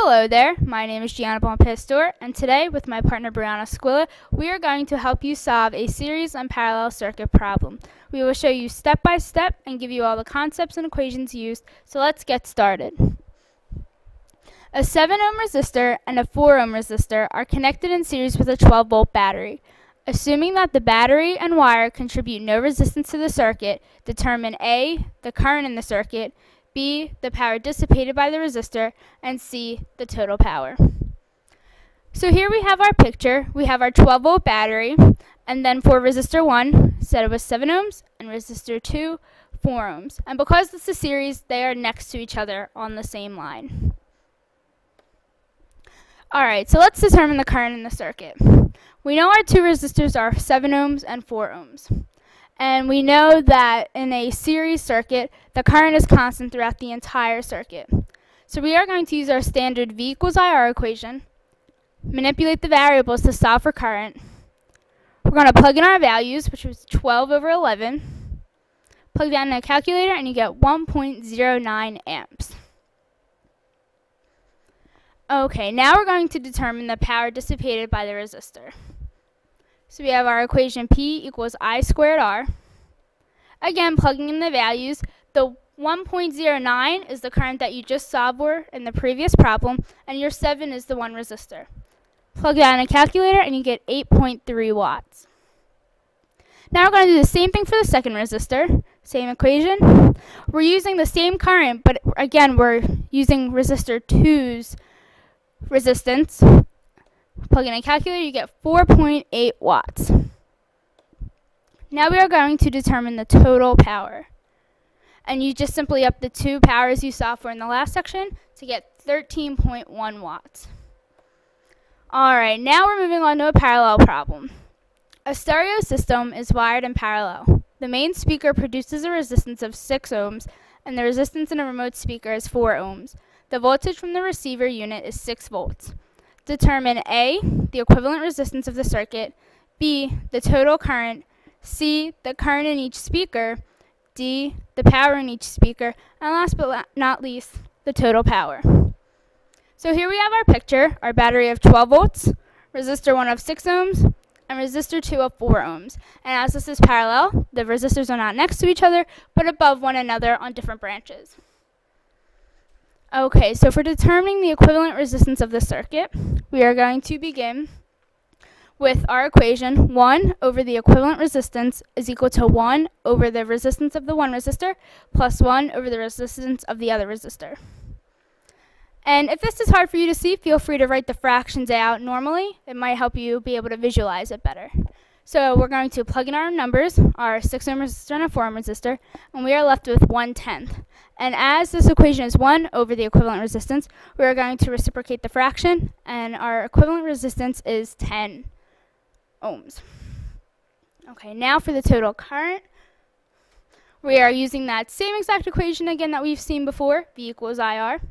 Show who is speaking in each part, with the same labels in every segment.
Speaker 1: Hello there, my name is Gianna, buonpastore, and today with my partner Brianna Squilla, we are going to help you solve a series unparalleled circuit problem. We will show you step by step and give you all the concepts and equations used, so let's get started. A 7 ohm resistor and a 4 ohm resistor are connected in series with a 12-volt battery. Assuming that the battery and wire contribute no resistance to the circuit, determine A, the current in the circuit, B, the power dissipated by the resistor, and C, the total power. So here we have our picture. We have our 12-volt battery, and then for resistor 1, said it was 7 ohms, and resistor 2, 4 ohms. And because it's a series, they are next to each other on the same line. Alright, so let's determine the current in the circuit. We know our two resistors are 7 ohms and 4 ohms. And we know that in a series circuit, the current is constant throughout the entire circuit. So we are going to use our standard V equals IR equation, manipulate the variables to solve for current. We're going to plug in our values, which was 12 over 11. Plug that in a calculator and you get 1.09 amps. Okay, now we're going to determine the power dissipated by the resistor. So we have our equation P equals I squared R. Again, plugging in the values, the 1.09 is the current that you just solved for in the previous problem, and your 7 is the one resistor. Plug that in a calculator and you get 8.3 watts. Now we're going to do the same thing for the second resistor. Same equation. We're using the same current, but again, we're using resistor 2's resistance. Plug in a calculator, you get 4.8 watts. Now we are going to determine the total power. And you just simply up the two powers you saw for in the last section to get 13.1 watts. Alright, now we're moving on to a parallel problem. A stereo system is wired in parallel. The main speaker produces a resistance of 6 ohms, and the resistance in a remote speaker is 4 ohms. The voltage from the receiver unit is 6 volts. Determine A, the equivalent resistance of the circuit, B, the total current, C, the current in each speaker, D, the power in each speaker, and last but not least, the total power. So here we have our picture, our battery of 12 volts, resistor 1 of 6 ohms, and resistor 2 of 4 ohms. And as this is parallel, the resistors are not next to each other, but above one another on different branches. Okay, so for determining the equivalent resistance of the circuit, we are going to begin with our equation. 1 over the equivalent resistance is equal to 1 over the resistance of the one resistor plus 1 over the resistance of the other resistor. And if this is hard for you to see, feel free to write the fractions out normally. It might help you be able to visualize it better. So we're going to plug in our numbers, our 6 ohm resistor and a 4 ohm resistor, and we are left with 1/10. And as this equation is 1 over the equivalent resistance, we are going to reciprocate the fraction, and our equivalent resistance is 10 ohms. Okay, now for the total current. We are using that same exact equation again that we've seen before, V equals IR.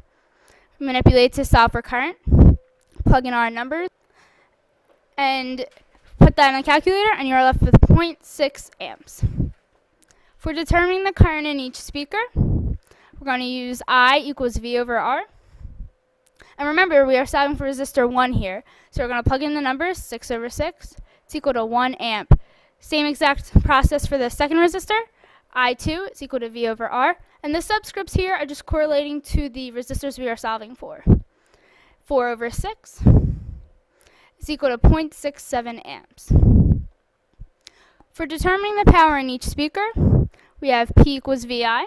Speaker 1: Manipulate to solve for current. Plug in our numbers, and put that in a calculator, and you're left with 0.6 amps. For determining the current in each speaker, we're going to use I equals V over R. And remember, we are solving for resistor 1 here. So we're going to plug in the numbers, 6 over 6. It's equal to 1 amp. Same exact process for the second resistor. I2 is equal to V over R. And the subscripts here are just correlating to the resistors we are solving for. 4 over 6 is equal to 0.67 amps. For determining the power in each speaker, we have P equals VI.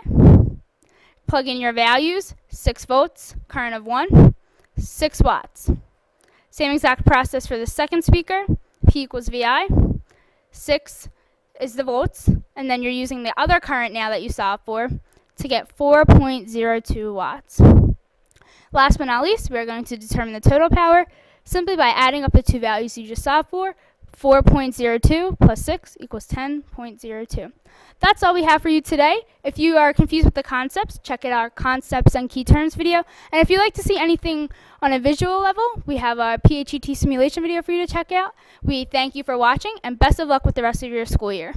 Speaker 1: Plug in your values, 6 volts, current of 1, 6 watts. Same exact process for the second speaker, P equals VI, 6 is the volts, and then you're using the other current now that you solved for to get 4.02 watts. Last but not least, we're going to determine the total power simply by adding up the two values you just solved for. 4.02 plus 6 equals 10.02. That's all we have for you today. If you are confused with the concepts, check out our concepts and key terms video. And if you'd like to see anything on a visual level, we have our PHET simulation video for you to check out. We thank you for watching, and best of luck with the rest of your school year.